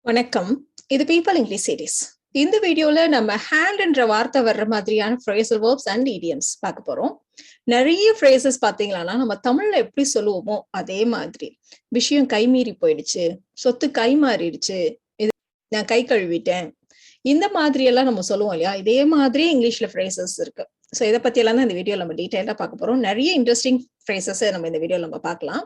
வணக்கம். இது people English series. இந்த வீடியோல நம்ம ஹேண்ட் என்ற வார்த்தை வர்ற மாதிரியான ஃப்ரேசல் வேர்ப்ஸ் அண்ட் இடியம்ஸ் பார்க்க போறோம். நிறைய ஃப்ரேசஸ் பாத்தீங்கன்னா நம்ம தமிழ்ல எப்படி சொல்லுவோமோ அதே மாதிரி விஷயம் கைமீறி போயிடுச்சு, சொத்து கை மாறிடுச்சு, இது நான் கை கழுவிட்டேன், இந்த மாதிரி எல்லாம் நம்ம சொல்லுவோம் இல்லையா? இதே மாதிரி இங்கிலீஷ்ல ஃப்ரேசஸ் இருக்கு. ஸோ இதை பத்தி எல்லாம் தான் இந்த வீடியோ நம்ம டீட்டெயிலா பார்க்க போறோம். நிறைய இன்ட்ரெஸ்டிங் ஃப்ரேசஸ் நம்ம இந்த வீடியோல நம்ம பார்க்கலாம்.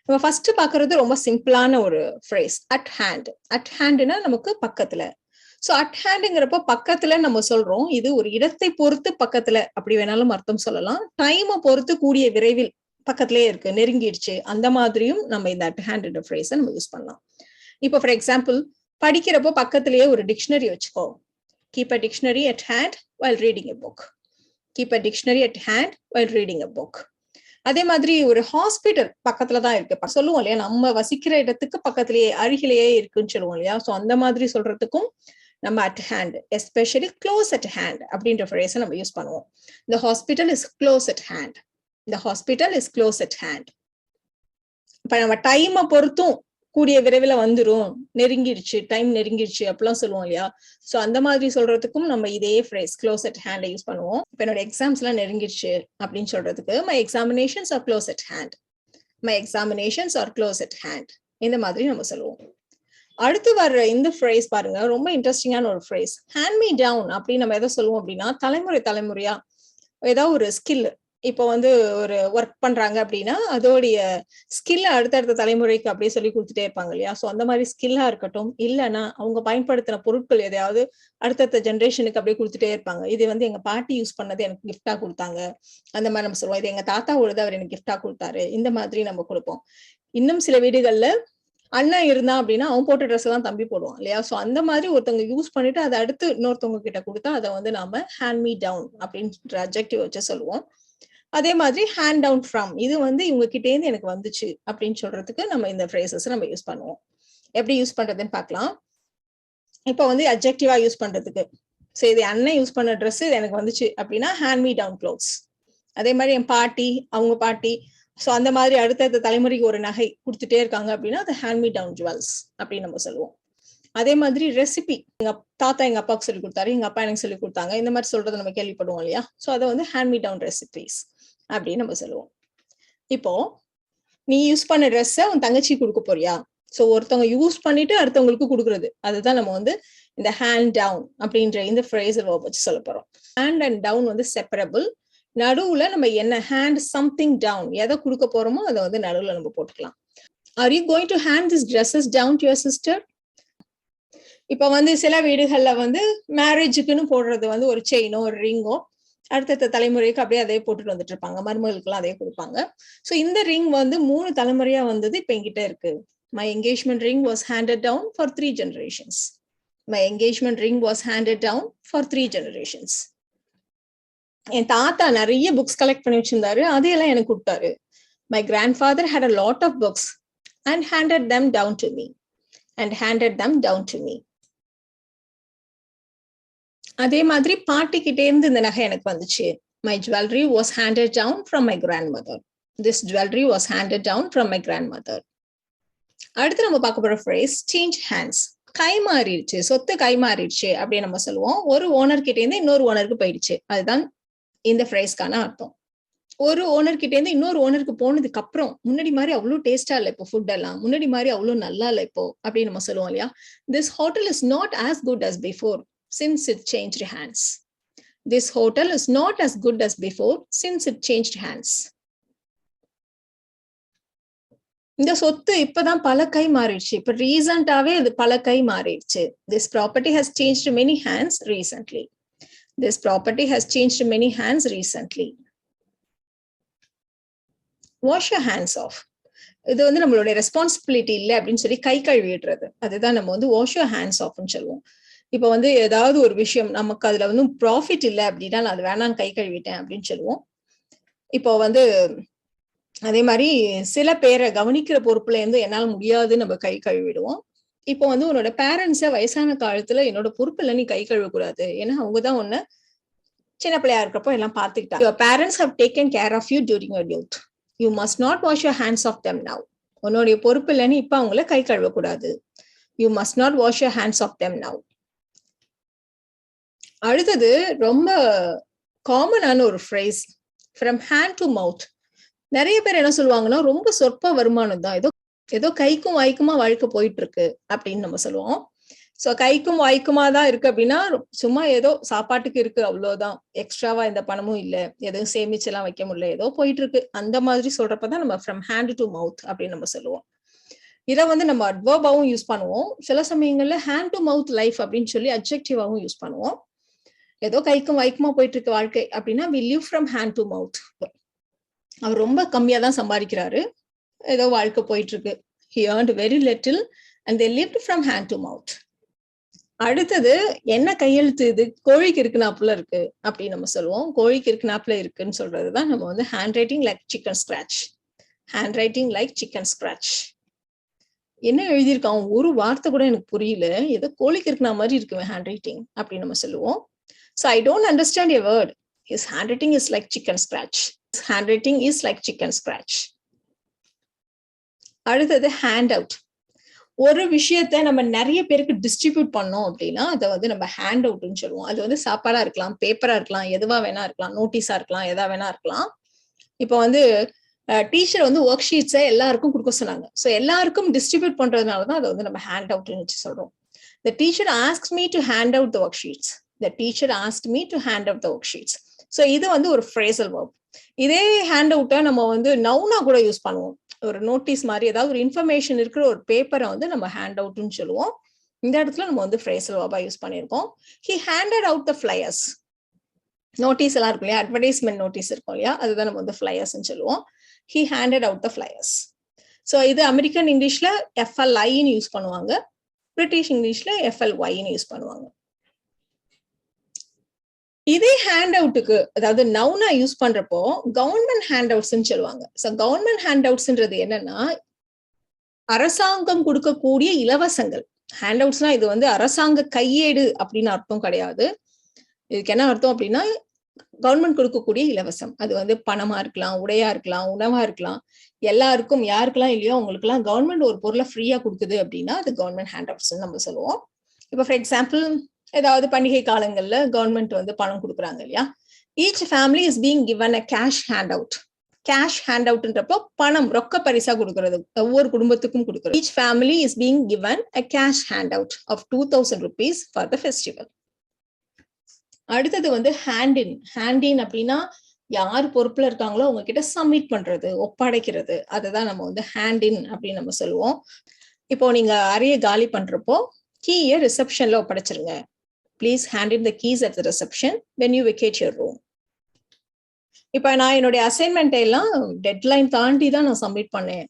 நம்ம ஃபர்ஸ்ட் பாக்குறது ரொம்ப சிம்பிளான ஒரு ஃப்ரேஸ், அட் ஹேண்ட். அட் ஹேண்ட்னா நமக்கு பக்கத்துல. சோ அட் ஹேண்டுங்கிறப்ப பக்கத்துல நம்ம சொல்றோம். இது ஒரு இடத்தை பொறுத்து பக்கத்துல அப்படி வேணாலும் அர்த்தம் சொல்லலாம். டைமை பொறுத்து கூடிய விரைவில் பக்கத்திலேயே இருக்கு, நெருங்கிடுச்சு, அந்த மாதிரியும் நம்ம இந்த அட் ஹேண்ட் ஃப்ரேஸை நம்ம யூஸ் பண்ணலாம். இப்போ ஃபார் எக்ஸாம்பிள் படிக்கிறப்போ பக்கத்திலேயே ஒரு டிக்ஷனரி வச்சுக்கோ. Keep a dictionary at hand while reading a book. Keep a dictionary at hand while reading a book. அதே மாதிரி ஒரு ஹாஸ்பிட்டல் பக்கத்துலதான் இருக்கு சொல்லுவோம் இல்லையா? நம்ம வசிக்கிற இடத்துக்கு பக்கத்திலேயே அருகிலேயே இருக்குன்னு சொல்லுவோம் இல்லையா? சோ அந்த மாதிரி சொல்றதுக்கும் நம்ம at hand, especially close at hand அப்படின்ற ஃப்ரேஸை நம்ம யூஸ் பண்ணுவோம். The hospital is close at hand. The hospital is close at hand. இப்ப நம்ம டைமை பொறுத்தும் கூடிய விரைவில் வந்துரும், நெருங்கிடுச்சு, டைம் நெருங்கிடுச்சு அப்படிலாம் சொல்லுவோம் இல்லையா? சோ அந்த மாதிரி சொல்றதுக்கும் நம்ம இதே phrase close at hand use பண்ணுவோம். இப்ப என்னோட எக்ஸாம்ஸ் எல்லாம் நெருங்கிடுச்சு அப்படின்னு சொல்றதுக்கு my examinations are close at hand, my examinations are close at hand, இந்த மாதிரி நம்ம சொல்லுவோம். அடுத்து வர்ற இந்த ஃப்ரேஸ் பாருங்க, ரொம்ப இன்ட்ரெஸ்டிங்கான ஒரு ஃப்ரேஸ். ஹேண்ட் மீ டவுன் அப்படின்னு நம்ம எதை சொல்லுவோம் அப்படின்னா, தலைமுறையா ஏதாவது ஒரு ஸ்கில், இப்போ வந்து ஒரு ஒர்க் பண்றாங்க அப்படின்னா அதோடைய ஸ்கில்ல அடுத்தடுத்த தலைமுறைக்கு அப்படியே சொல்லி கொடுத்துட்டே இருப்பாங்க இல்லையா? சோ அந்த மாதிரி ஸ்கில்லா இருக்கட்டும், இல்லைன்னா அவங்க பயன்படுத்தின பொருட்கள் எதையாவது அடுத்தடுத்த ஜென்ரேஷனுக்கு அப்படியே கொடுத்துட்டே இருப்பாங்க. இது வந்து எங்க பாட்டி யூஸ் பண்ணது எனக்கு கிஃப்டா கொடுத்தாங்க, அந்த மாதிரி நம்ம சொல்லுவோம். இது எங்க தாத்தாவோடது, அவர் எனக்கு கிஃப்டா கொடுத்தாரு, இந்த மாதிரி நம்ம கொடுப்போம். இன்னும் சில வீடுகள்ல அண்ணன் இருந்தான் அப்படின்னா அவன் போட்ட ட்ரெஸ் தான் தம்பி போடுவான் இல்லையா? சோ அந்த மாதிரி ஒருத்தவங்க யூஸ் பண்ணிட்டு அதை அடுத்து இன்னொருத்தவங்க கிட்ட கொடுத்தா அதை வந்து நாம ஹேண்ட் மீ டவுன் அப்படின்ற அட்ஜெக்டிவ் வச்சு சொல்லுவோம். அதே மாதிரி ஹேண்ட் டவுன் ஃப்ரம், இது வந்து இவங்க கிட்டே இருந்து எனக்கு வந்துச்சு அப்படின்னு சொல்றதுக்கு நம்ம இந்த ஃப்ரேசஸ் நம்ம யூஸ் பண்ணுவோம். எப்படி யூஸ் பண்றதுன்னு பார்க்கலாம். இப்போ வந்து அட்ஜெக்டிவா யூஸ் பண்றதுக்கு, சரி இது அண்ணன் யூஸ் பண்ண ட்ரெஸ் இது எனக்கு வந்துச்சு அப்படின்னா ஹேண்ட் மீ டவுன் க்ளோத்ஸ். அதே மாதிரி என் பாட்டி, அவங்க பாட்டி, ஸோ அந்த மாதிரி அடுத்தடுத்த தலைமுறைக்கு ஒரு நகை கொடுத்துட்டே இருக்காங்க அப்படின்னா அது ஹேண்ட் மீ டவுன் ஜுவல்ஸ் அப்படின்னு நம்ம சொல்லுவோம். அதே மாதிரி ரெசிபி, எங்க தாத்தா எங்க அப்பாவுக்கு சொல்லி கொடுத்தாரு, எங்க அப்பா எனக்கு சொல்லி கொடுத்தாங்க, இந்த மாதிரி சொல்றதை நம்ம கேள்விப்படுவோம் இல்லையா? சோ அதை வந்து ஹேண்ட் மீ டவுன் ரெசிபிஸ் அப்படின்னு நம்ம சொல்லுவோம். இப்போ நீ யூஸ் பண்ண ட்ரெஸ்ஸை உன் தங்கச்சி கொடுக்க போறியா? சோ ஒருத்தவங்க யூஸ் பண்ணிட்டு அடுத்தவங்களுக்கு கொடுக்குறது, அதுதான் நம்ம வந்து இந்த ஹேண்ட் டவுன் அப்படின்ற இந்த ஃப்ரேசல் வேர்ப் வச்சு சொல்ல போறோம். ஹேண்ட் அண்ட் டவுன் வந்து செப்பரபிள். நடுவுல நம்ம என்ன ஹேண்ட் சம்திங் டவுன், எதை கொடுக்க போறோமோ அதை வந்து நடுவுல நம்ம போட்டுக்கலாம். Are you going to hand this dresses down to your sister? இப்ப வந்து சில வீடுகள்ல வந்து மேரேஜுக்குன்னு போடுறது வந்து ஒரு செயினோ ஒரு ரிங்கோ அடுத்த தலைமுறைக்கு அப்படியே அதே போட்டுட்டு வந்துட்டு இருப்பாங்க. மருமகளுக்கு எல்லாம் அதே கொடுப்பாங்க. சோ இந்த ரிங் வந்து 3 தலைமுறையா வந்தது இப்ப என்கிட்ட இருக்கு. My engagement ring was handed down for 3 generations. My engagement ring was handed down for 3 generations. என் தாத்தா நிறைய புக்ஸ் கலெக்ட் பண்ணி வச்சிருந்தாரு, அதையெல்லாம் எனக்கு கொடுத்தாரு. My grandfather had a lot of books and handed them down to me. And handed them down to me. அதே மாதிரி பாட்டி கிட்டே இருந்து இந்த நகை எனக்கு வந்துச்சு. My jewelry was handed down from my grandmother. This jewelry was handed down from my grandmother. அடுத்து நம்ம பார்க்க போற phrase change hands. கை மாறிடுச்சு, சொத்து கை மாறிடுச்சு அப்படின்னு நம்ம சொல்லுவோம். ஒரு ஓனர் கிட்டே இருந்து இன்னொரு ஓனருக்கு போயிடுச்சு, அதுதான் இந்த ஃப்ரேஸ்க்கான அர்த்தம். ஒரு ஓனர் கிட்டே இருந்து இன்னொரு ஓனருக்கு போனதுக்கு அப்புறம் முன்னாடி மாதிரி அவ்வளவு டேஸ்டா இல்ல இப்போ ஃபுட் எல்லாம், முன்னாடி மாதிரி அவ்வளவு நல்லா இல்ல இப்போ அப்படின்னு நம்ம சொல்லுவோம் இல்லையா? This hotel is not as good as before since it changed hands. This hotel is not as good as before since it changed hands. இந்த சொத்து இப்பதான் பல கை மாறிடுச்சு, இப்ப ரீசெண்டாவே இது பல கை மாறிடுச்சு. This property has changed many hands recently. This property has changed many hands recently. Wash your hands off, இது வந்து நம்மளுடைய ரெஸ்பான்சிபிலிட்டி இல்லை அப்படின்னு சொல்லி கை கழுவிடுறது, அதுதான் நம்ம வந்து வாஷ் யூர் ஹேண்ட்ஸ் ஆஃப்னு சொல்லுவோம். இப்போ வந்து ஏதாவது ஒரு விஷயம் நமக்கு அதுல வந்து ப்ராஃபிட் இல்லை அப்படின்னா நான் அது வேணான்னு கை கழுவிட்டேன் அப்படின்னு சொல்லுவோம். இப்போ வந்து அதே மாதிரி சில பேரை கவனிக்கிற பொறுப்புல இருந்து என்னால் முடியாதுன்னு நம்ம கை கழுவிடுவோம். இப்போ வந்து உன்னோட பேரண்ட்ஸை வயசான காலத்துல என்னோட பொறுப்புல நீ கை கழுவக்கூடாது, ஏன்னா அவங்கதான் உன்னை சின்ன பிள்ளையா இருக்கிறப்போ எல்லாம் பார்த்துக்கிட்டாங்க. Your parents have taken care of you during your youth. You must not wash your hands of them now. உன்னுடைய பொறுப்பு இல்லைன்னு இப்ப அவங்கள கை கழுவக்கூடாது. You must not wash your hands of them now. அடுத்தது ரொம்ப காமனான ஒரு phrase, from hand to mouth. நிறைய பேர் என்ன சொல்லுவாங்கன்னா, ரொம்ப சொற்ப வருமானம் தான், ஏதோ கைக்கும் வாய்க்குமா வாழ்க்கை போயிட்டு இருக்கு அப்படின்னு நம்ம சொல்லுவோம். சோ கைக்கும் வாய்க்குமா தான் இருக்கு அப்படின்னா, சும்மா ஏதோ சாப்பாட்டுக்கு இருக்கு அவ்வளவுதான், எக்ஸ்ட்ராவா எந்த பணமும் இல்ல, எதுவும் சேமிச்சு எல்லாம் வைக்க முடியல, ஏதோ போயிட்டு இருக்கு, அந்த மாதிரி சொல்றப்பதான் நம்ம from hand to mouth அப்படின்னு நம்ம சொல்லுவோம். இதை வந்து நம்ம அட்வர்பாவும் யூஸ் பண்ணுவோம், சில சமயங்கள்ல hand to mouth life அப்படின்னு சொல்லி அட்ஜெக்டிவாவும் யூஸ் பண்ணுவோம். ஏதோ கைக்கும் வாய்க்குமா போயிட்டு இருக்கு வாழ்க்கை அப்படின்னா we live from hand to mouth. அவர் ரொம்ப கம்மியா தான் சம்பாதிக்கிறாரு, ஏதோ வாழ்க்கை போயிட்டு இருக்கு. He earned very little and they lived from hand to mouth. அடுத்தது என்ன கையெழுத்து இது, கோழிக்கு இருக்குனாப்புல இருக்கு அப்படின்னு நம்ம சொல்லுவோம். கோழிக்கு இருக்குனாப்புல இருக்குன்னு சொல்றதுதான் நம்ம வந்து hand writing like chicken scratch. Hand writing like chicken scratch. என்ன எழுதியிருக்கான் ஒரு வார்த்தை கூட எனக்கு புரியல, ஏதோ கோழிக்கு இருக்குனா மாதிரி இருக்கு ஹேண்ட் ரைட்டிங் அப்படின்னு நம்ம சொல்லுவோம். So I don't understand a word. His handwriting is like chicken scratch. His handwriting is like chicken scratch. அடுத்தது ஹேண்ட் அவுட். ஒரு விஷயத்த நம்ம நிறைய பேருக்கு டிஸ்ட்ரிபியூட் பண்ணோம் அப்படின்னா அதை வந்து நம்ம ஹேண்ட் அவுட்னு சொல்லுவோம். அது வந்து சாப்பாடா இருக்கலாம், பேப்பரா இருக்கலாம், எதுவா வேணா இருக்கலாம், நோட்டீஸா இருக்கலாம், எதா வேணா இருக்கலாம். இப்போ வந்து டீச்சர் வந்து ஒர்க் ஷீட்ஸை எல்லாருக்கும் கொடுக்க சொன்னாங்க. ஸோ எல்லாருக்கும் டிஸ்ட்ரிபியூட் பண்றதுனாலதான் அதை வந்து நம்ம ஹேண்ட் அவுட்னு சொல்றோம். The teacher asked me to hand out the worksheets. The teacher asked me to hand out the worksheets. So இது வந்து ஒரு phrasal verb. இதே ஹேண்ட் அவுட்டை நம்ம வந்து நவுனா கூட யூஸ் பண்ணுவோம். ஒரு நோட்டீஸ் மாதிரி ஏதாவது ஒரு இன்ஃபர்மேஷன் இருக்கிற ஒரு பேப்பரை வந்து நம்ம ஹேண்ட் அவுட்னு சொல்லுவோம். இந்த இடத்துல நம்ம வந்து phrasal verb யூஸ் பண்ணியிருக்கோம். He handed out the flyers. Notice எல்லாம் இருக்கும் இல்லையா, அட்வர்டைஸ்மெண்ட் நோட்டீஸ் இருக்கும் இல்லையா, அதுதான் நம்ம வந்து flyers சொல்லுவோம். He handed out the flyers. So இது அமெரிக்கன் இங்கிலீஷ்ல FLI யூஸ் பண்ணுவாங்க, பிரிட்டிஷ் இங்கிலீஷ்ல FLY யூஸ் பண்ணுவாங்க. இதே ஹேண்ட் அவுட்டுக்கு அதாவது நவுனா யூஸ் பண்றப்போ கவர்மெண்ட் ஹேண்ட் அவுட்ஸ் சொல்லுவாங்க. ஸோ கவர்மெண்ட் ஹேண்ட் அவுட்ஸ்ன்றது என்னன்னா, அரசாங்கம் கொடுக்கக்கூடிய இலவசங்கள். ஹேண்ட் அவுட்ஸ்னா இது வந்து அரசாங்க கையேடு அப்படின்னு அர்த்தம் கிடையாது. இதுக்கு என்ன அர்த்தம் அப்படின்னா, கவர்மெண்ட் கொடுக்கக்கூடிய இலவசம். அது வந்து பணமா இருக்கலாம், உடையா இருக்கலாம், உணவா இருக்கலாம், எல்லாருக்கும் யாருக்கெல்லாம் இல்லையோ அவங்களுக்கு எல்லாம் கவர்மெண்ட் ஒரு பொருளை ஃப்ரீயா கொடுக்குது அப்படின்னா அது கவர்மெண்ட் ஹேண்ட் அவுட்ஸ் நம்ம சொல்லுவோம். இப்போ ஃபார் எக்ஸாம்பிள், ஏதாவது பண்டிகை காலங்கள்ல கவர்மெண்ட் வந்து பணம் கொடுக்குறாங்க இல்லையா, each family is being given a cash hand out. Cash hand அவுட்ன்றப்போ பணம் ரொக்க பரிசா கொடுக்கறது, ஒவ்வொரு குடும்பத்துக்கும் கொடுக்கறது. Each family is being given a cash hand out of 2000 rupees for the festival. அடுத்தது வந்து ஹேண்ட் இன். ஹேண்ட் இன் அப்படின்னா யார் பொறுப்புல இருக்காங்களோ அவங்க கிட்ட சப்மிட் பண்றது, ஒப்படைக்கிறது, அதுதான் நம்ம வந்து ஹேண்ட் இன் அப்படின்னு நம்ம சொல்லுவோம். இப்போ நீங்க அறைய காலி பண்றப்போ கீயை ரிசப்ஷன்ல ஒப்படைச்சிருங்க. Please hand in the keys at the reception when you vacate your room. இப்போ நான் என்னுடைய அசைன்மெண்ட் எல்லாம் டெட்லைன் தாண்டி தான் நான் சப்மிட் பண்ணேன்.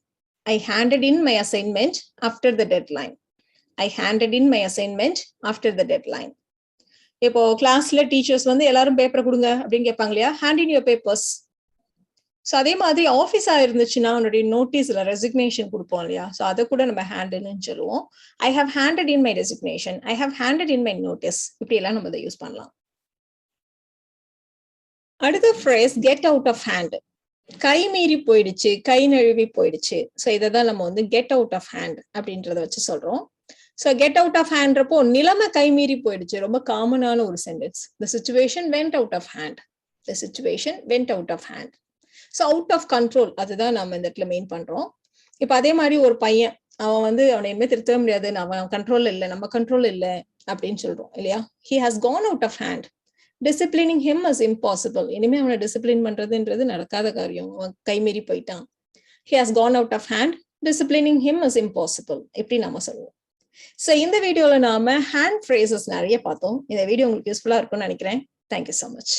I handed in my assignment after the deadline. I handed in my assignment after the deadline. இப்போ கிளாஸ்ல டீச்சர்ஸ் வந்து எல்லாரும் பேப்பர் கொடுங்க அப்படின்னு கேட்பாங்க இல்லையா, hand in your papers. So அதே மாதிரி ஆஃபீஸா இருந்துச்சுன்னா அவனுடைய நோட்டீஸ்ல ரெசிக்னேஷன் கொடுப்போம் இல்லையா, ஸோ அதை கூட நம்ம ஹேண்ட்னு சொல்லுவோம். I have handed in my resignation, I have handed in my notice, இப்படி எல்லாம் நம்ம அதை யூஸ் பண்ணலாம். அடுத்த phrase get out of hand. கை மீறி போயிடுச்சு, கை நழுவி போயிடுச்சு. ஸோ இதை தான் நம்ம வந்து கெட் அவுட் ஆஃப் ஹேண்ட் அப்படின்றத வச்சு சொல்றோம். ஸோ கெட் அவுட் ஆஃப் ஹேண்ட்றப்போ நிலைமை கை மீறி போயிடுச்சு, ரொம்ப காமனான ஒரு sentence. The situation went out of hand. The situation went out of hand. So out of control, அதுதான் நம்ம இந்த இடத்துல மெயின் பண்றோம். இப்போ அதே மாதிரி ஒரு பையன், அவன் வந்து அவனை இனிமே திருத்தவே முடியாது, அவன் கண்ட்ரோல் இல்லை, நம்ம கண்ட்ரோல் இல்லை அப்படின்னு சொல்றோம் இல்லையா. He has gone out of hand. Disciplining him is impossible. இனிமே அவனை டிசிப்ளின் பண்றதுன்றது நடக்காத காரியம், அவன் கைமீறி போயிட்டான். He has gone out of hand, disciplining him is impossible, இப்படி நம்ம சொல்லுவோம். ஸோ இந்த வீடியோல நாம ஹேண்ட் ஃப்ரேசஸ் நிறைய பார்த்தோம். இந்த வீடியோ உங்களுக்கு யூஸ்ஃபுல்லா இருக்கும்னு நினைக்கிறேன். Thank you so much.